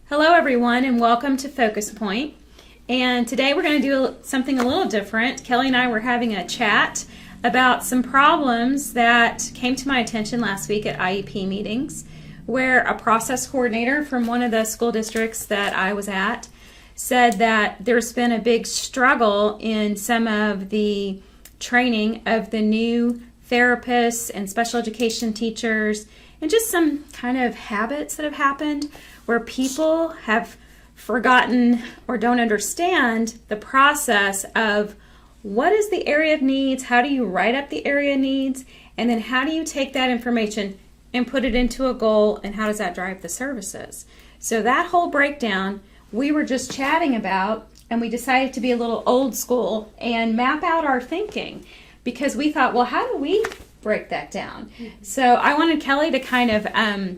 Hello everyone and welcome to Focus Point. And today we're going to do something a little different. Kelly and I were having a chat about some problems that came to my attention last week at IEP meetings, where a process coordinator from one of the school districts that I was at said that there's been a big struggle in some of the training of the new therapists and special education teachers, and just some kind of habits that have happened where people have forgotten or don't understand the process of what is the area of needs, how do you write up the area needs, and then how do you take that information and put it into a goal, and how does that drive the services? So that whole breakdown we were just chatting about, and we decided to be a little old school and map out our thinking, because we thought, well, how do we break that down? So I wanted Kelly to kind of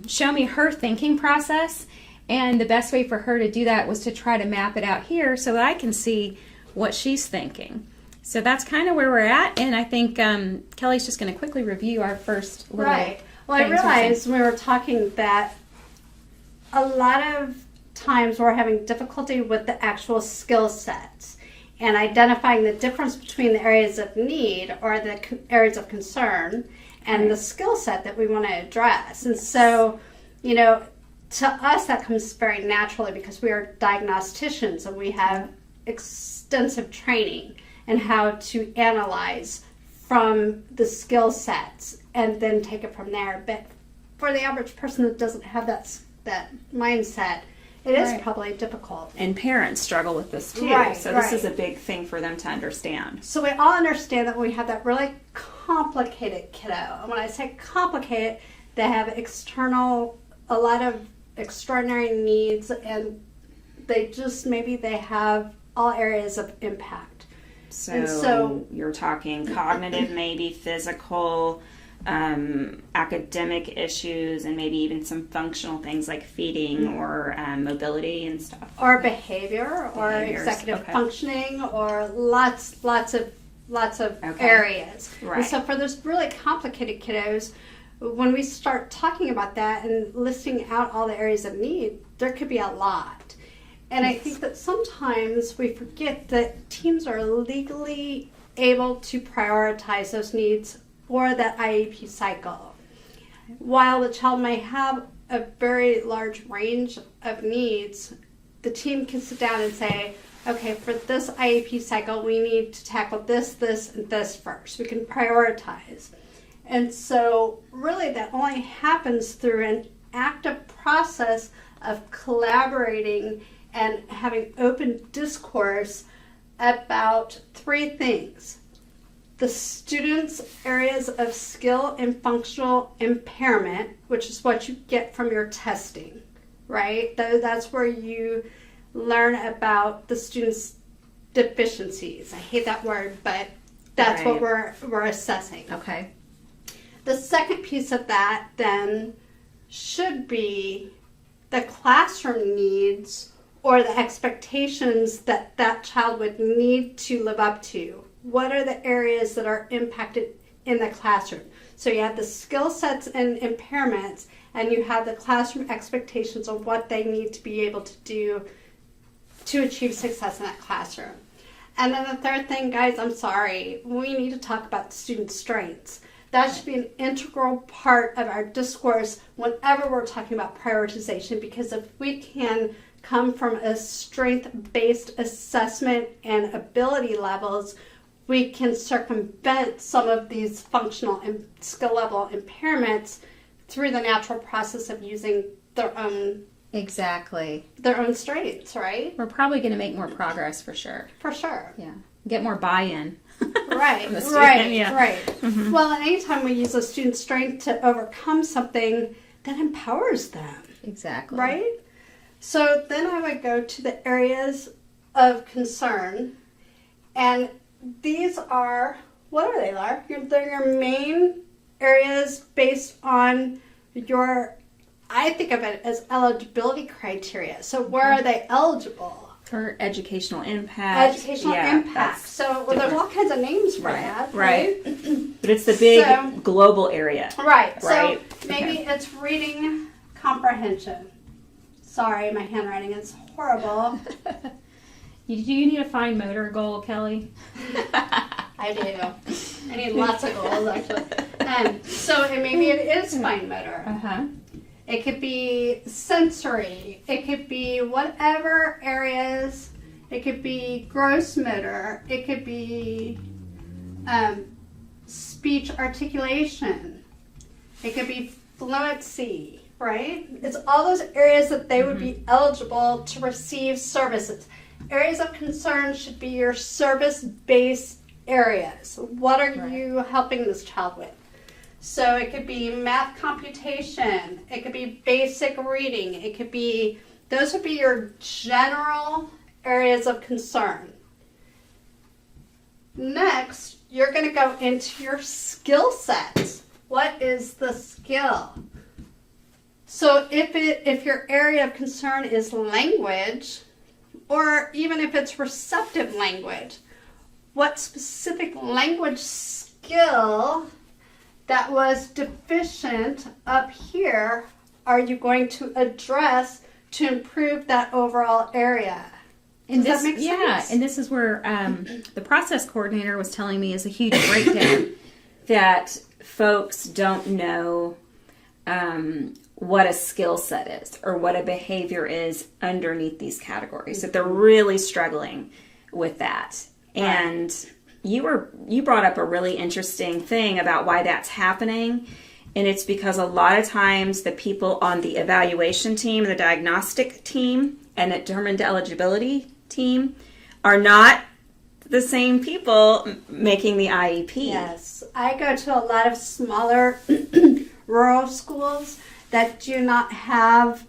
show me her thinking process, and the best way for her to do that was to try to map it out here so that I can see what she's thinking. So that's kind of where we're at, and I think Kelly's just going to quickly review our first little Right. Well, I realized when we were talking that a lot of times we're having difficulty with the actual skill sets and identifying the difference between the areas of need or the areas of concern and the skill set that we want to address. And so, to us that comes very naturally because we are diagnosticians and we have extensive training in how to analyze from the skill sets and then take it from there. But for the average person that doesn't have that mindset, it is probably difficult. And parents struggle with this too. So this is a big thing for them to understand. So we all understand that when we have that really complicated kiddo, and when I say complicated, they have a lot of extraordinary needs, and they have all areas of impact. So you're talking cognitive, maybe physical, academic issues, and maybe even some functional things like feeding or mobility and stuff. Or behavior, or executive functioning, or lots of areas. Right. And so for those really complicated kiddos, when we start talking about that and listing out all the areas of need, there could be a lot. And I think that sometimes we forget that teams are legally able to prioritize those needs for that IEP cycle. While the child may have a very large range of needs, the team can sit down and say, okay, for this IEP cycle, we need to tackle this, and this first. We can prioritize. And so really that only happens through an active process of collaborating and having open discourse about three things: the students' areas of skill and functional impairment, which is what you get from your testing, right? That's where you learn about the students' deficiencies. I hate that word, but that's what we're assessing. Okay. The second piece of that then should be the classroom needs or the expectations that that child would need to live up to. What are the areas that are impacted in the classroom? So you have the skill sets and impairments, and you have the classroom expectations of what they need to be able to do to achieve success in that classroom. And then the third thing, guys, I'm sorry, we need to talk about student strengths. That should be an integral part of our discourse whenever we're talking about prioritization, because if we can come from a strength-based assessment and ability levels, we can circumvent some of these functional and skill level impairments through the natural process of using their own strengths, right? We're probably going to make more progress for sure. For sure. Yeah. Get more buy-in. Right. Mm-hmm. Well, anytime we use a student's strength to overcome something, that empowers them. Exactly. Right? So then I would go to the areas of concern, and these are, what are they, Lara? They're your main areas based on I think of it as eligibility criteria. So where are they eligible? For educational impact. So there's all kinds of names for that. Right. But it's the big global area. Right. So maybe it's reading comprehension. Sorry, my handwriting is horrible. Do you need a fine motor goal, Kelly? I do. I need lots of goals, actually. So maybe it is fine motor. Uh-huh. It could be sensory. It could be whatever areas. It could be gross motor. It could be speech articulation. It could be fluency, right? It's all those areas that they would be eligible to receive services. Areas of concern should be your service-based areas. What are you helping this child with? So it could be math computation. It could be basic reading. It could be, those would be your general areas of concern. Next, you're going to go into your skill sets. What is the skill? So if your area of concern is language, or even if it's receptive language, what specific language skill that was deficient up here are you going to address to improve that overall area? Does that make sense? Yeah, and this is where the process coordinator was telling me is a huge breakdown that folks don't know what a skill set is or what a behavior is underneath these categories. That they're really struggling with that. And you brought up a really interesting thing about why that's happening. And it's because a lot of times the people on the evaluation team, the diagnostic team, and the determined eligibility team are not the same people making the IEP. Yes. I go to a lot of smaller rural schools that do not have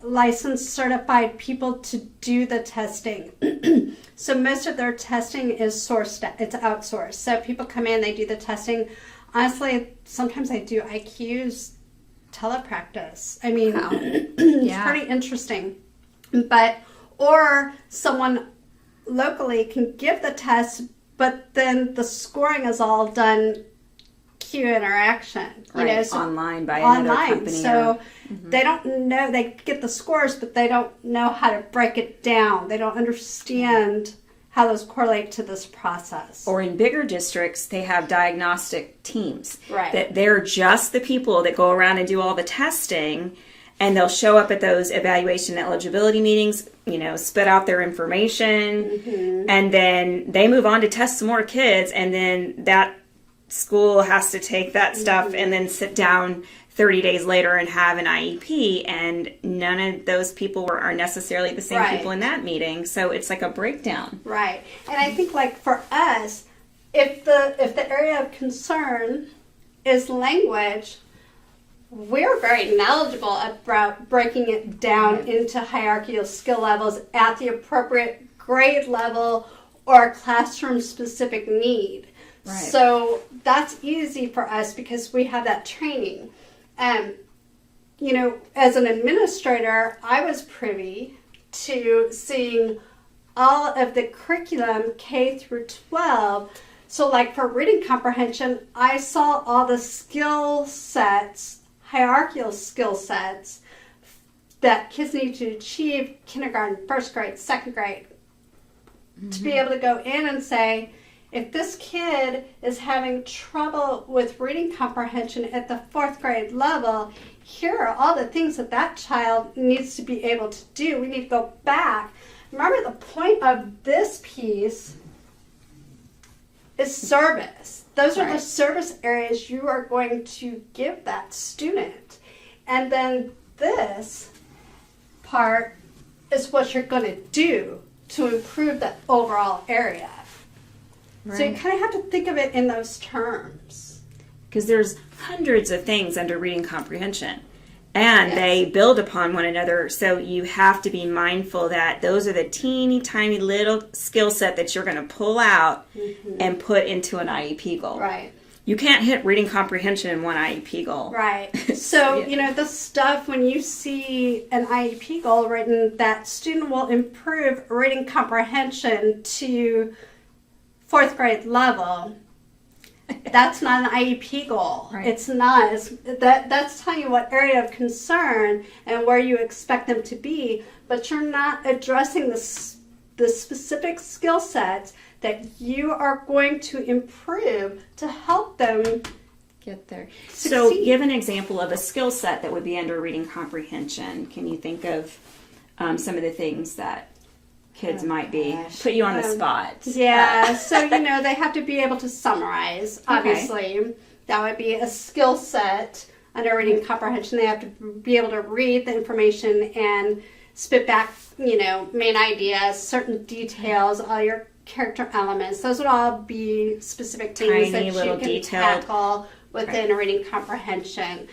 licensed certified people to do the testing. So most of their testing is sourced, it's outsourced. So people come in, they do the testing. Honestly, sometimes I do IQs telepractice. I mean, it's pretty interesting. Or someone locally can give the test, but then the scoring is all done Q interaction. So online by another company. So they don't know, they get the scores, but they don't know how to break it down. They don't understand how those correlate to this process. Or in bigger districts, they have diagnostic teams. Right. That they're just the people that go around and do all the testing, and they'll show up at those evaluation eligibility meetings, spit out their information, and then they move on to test some more kids, and then that school has to take that stuff and then sit down 30 days later and have an IEP, and none of those people are necessarily the same people in that meeting. So it's like a breakdown. Right. And I think for us, if the area of concern is language, we're very knowledgeable about breaking it down into hierarchical skill levels at the appropriate grade level or classroom specific need. Right. So that's easy for us because we have that training. As an administrator, I was privy to seeing all of the curriculum K through 12. So for reading comprehension, I saw all the skill sets, hierarchical skill sets that kids need to achieve kindergarten, first grade, second grade, to be able to go in and say, if this kid is having trouble with reading comprehension at the fourth grade level, here are all the things that child needs to be able to do. We need to go back. Remember, the point of this piece is service. Those are the service areas you are going to give that student. And then this part is what you're going to do to improve the overall area. Right. So you kind of have to think of it in those terms. Because there's hundreds of things under reading comprehension. And they build upon one another. So you have to be mindful that those are the teeny tiny little skill set that you're going to pull out and put into an IEP goal. Right. You can't hit reading comprehension in one IEP goal. Right. So, the stuff when you see an IEP goal written, that student will improve reading comprehension to fourth grade level. That's not an IEP goal. Right. It's not. That's telling you what area of concern and where you expect them to be, but you're not addressing the specific skill sets that you are going to improve to help them get there. succeed. So give an example of a skill set that would be under reading comprehension. Can you think of some of the things that kids might be? Put you on the spot. Yeah, so they have to be able to summarize, obviously. Okay. That would be a skill set under reading comprehension. They have to be able to read the information and spit back, main ideas, certain details, all your character elements. Those would all be specific things that you can tackle within reading comprehension.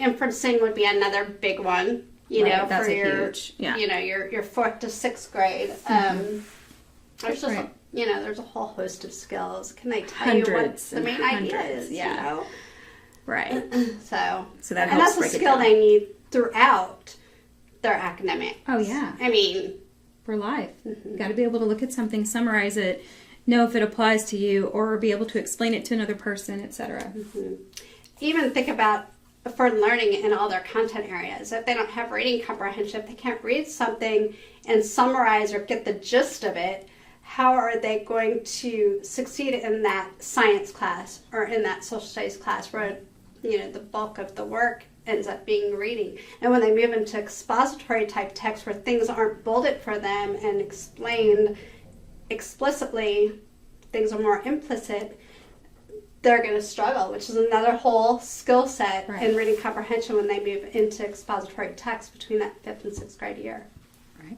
Inferencing would be another big one. That's for huge, your 4th to 6th grade. There's just there's a whole host of skills. Can they tell you what the main idea is? Yeah. Right. So that helps. And that's a skill they need throughout their academics. Oh yeah. I mean, for life. Got to be able to look at something, summarize it, know if it applies to you, or be able to explain it to another person, etc. Even think about for learning in all their content areas. If they don't have reading comprehension, if they can't read something and summarize or get the gist of it, how are they going to succeed in that science class or in that social studies class where the bulk of the work ends up being reading? And when they move into expository type text where things aren't bolded for them and explained explicitly, things are more implicit, they're going to struggle, which is another whole skill set in reading comprehension when they move into expository text between that 5th and 6th grade year. Right.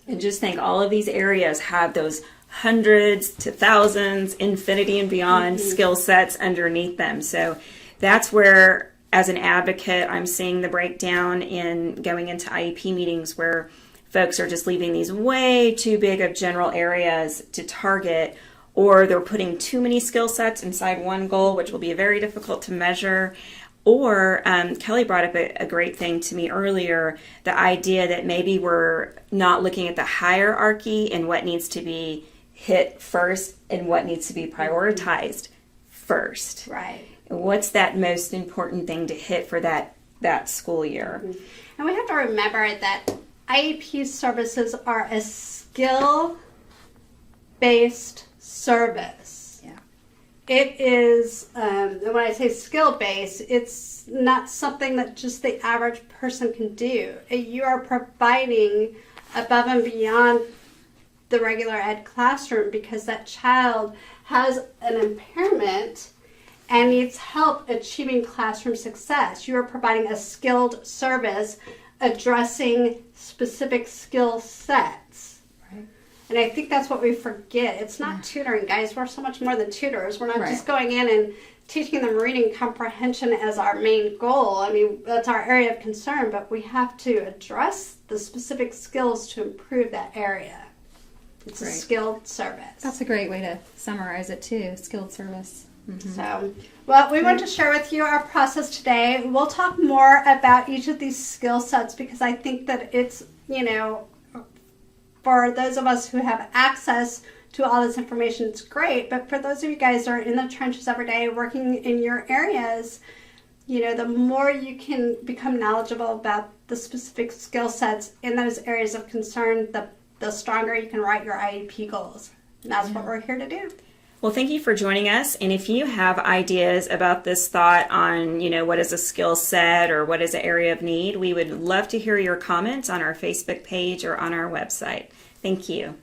And just think, all of these areas have those hundreds to thousands, infinity and beyond skill sets underneath them. So that's where, as an advocate, I'm seeing the breakdown in going into IEP meetings where folks are just leaving these way too big of general areas to target, or they're putting too many skill sets inside one goal, which will be very difficult to measure. Or Kelly brought up a great thing to me earlier, the idea that maybe we're not looking at the hierarchy and what needs to be hit first and what needs to be prioritized first. Right. What's that most important thing to hit for that school year? And we have to remember that IEP services are a skill-based service. Yeah. It is, when I say skill-based, it's not something that just the average person can do. You are providing above and beyond the regular ed classroom because that child has an impairment and needs help achieving classroom success. You are providing a skilled service addressing specific skill sets. Right. And I think that's what we forget. It's not tutoring, guys. We're so much more than tutors. We're not just going in and teaching them reading comprehension as our main goal. I mean, that's our area of concern, but we have to address the specific skills to improve that area. It's a skilled service. That's a great way to summarize it too, skilled service. So, well, we want to share with you our process today. We'll talk more about each of these skill sets because I think that it's, for those of us who have access to all this information, it's great. But for those of you guys that are in the trenches every day working in your areas, the more you can become knowledgeable about the specific skill sets in those areas of concern, the stronger you can write your IEP goals. And that's what we're here to do. Well, thank you for joining us. And if you have ideas about this thought on, what is a skill set or what is an area of need, we would love to hear your comments on our Facebook page or on our website. Thank you.